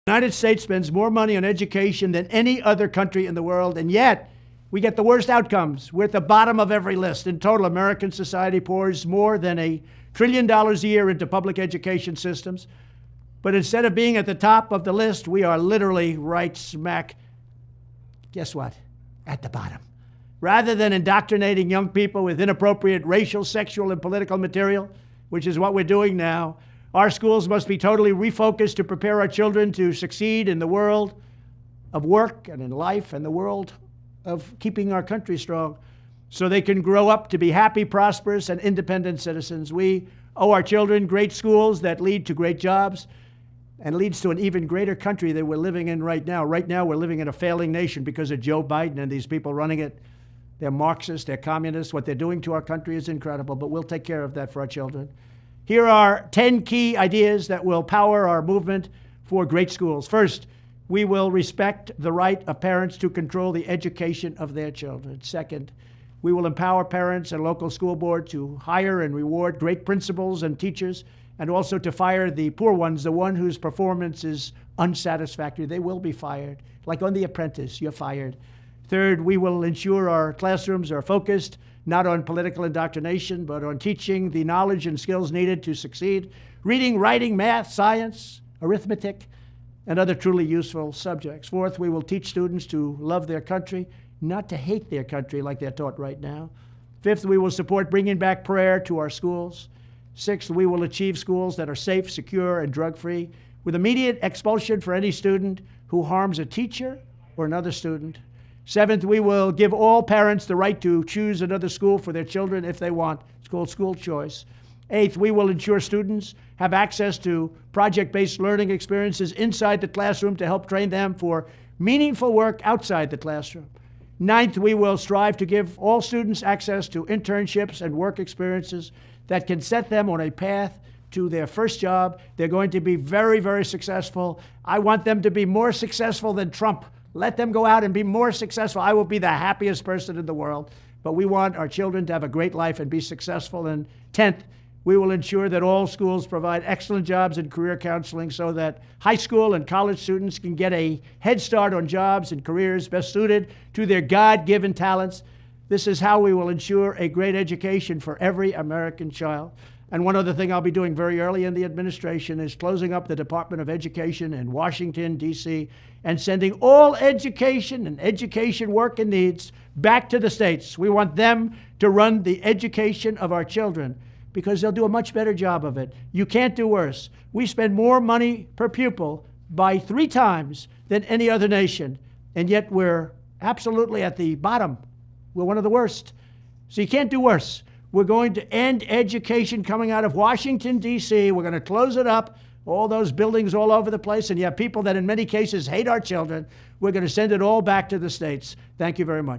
The United States spends more money on education than any other country in the world, and yet we get the worst outcomes. We're at the bottom of every list. In total, American society pours more than $1 trillion a year into public education systems. But instead of being at the top of the list, we are literally right smack, guess what, at the bottom. Rather than indoctrinating young people with inappropriate racial, sexual, and political material, which is what we're doing now, our schools must be totally refocused to prepare our children to succeed in the world of work and in life and the world of keeping our country strong so they can grow up to be happy, prosperous, and independent citizens. We owe our children great schools that lead to great jobs and leads to an even greater country that we're living in right now. Right now, we're living in a failing nation because of Joe Biden and these people running it. They're Marxists, they're communists. What they're doing to our country is incredible, but we'll take care of that for our children. Here are 10 key ideas that will power our movement for great schools. First, we will respect the right of parents to control the education of their children. Second, we will empower parents and local school board to hire and reward great principals and teachers, and also to fire the poor ones, the one whose performance is unsatisfactory. They will be fired. Like on The Apprentice, you're fired. Third, we will ensure our classrooms are focused not on political indoctrination, but on teaching the knowledge and skills needed to succeed. Reading, writing, math, science, arithmetic, and other truly useful subjects. Fourth, we will teach students to love their country, not to hate their country like they're taught right now. Fifth, we will support bringing back prayer to our schools. Sixth, we will achieve schools that are safe, secure, and drug-free, with immediate expulsion for any student who harms a teacher or another student. Seventh, we will give all parents the right to choose another school for their children if they want. It's called school choice. Eighth, we will ensure students have access to project-based learning experiences inside the classroom to help train them for meaningful work outside the classroom. Ninth, we will strive to give all students access to internships and work experiences that can set them on a path to their first job. They're going to be very, very successful. I want them to be more successful than Trump. Let them go out and be more successful. I will be the happiest person in the world. But we want our children to have a great life and be successful. And 10th, we will ensure that all schools provide excellent jobs and career counseling so that high school and college students can get a head start on jobs and careers best suited to their God-given talents. This is how we will ensure a great education for every American child. And one other thing I'll be doing very early in the administration is closing up the Department of Education in Washington, D.C., and sending all education and education work and needs back to the states. We want them to run the education of our children because they'll do a much better job of it. You can't do worse. We spend more money per pupil by 3 times than any other nation, and yet we're absolutely at the bottom. We're one of the worst. So you can't do worse. We're going to end education coming out of Washington, D.C. We're going to close it up, all those buildings all over the place, and you have people that in many cases hate our children. We're going to send it all back to the states. Thank you very much.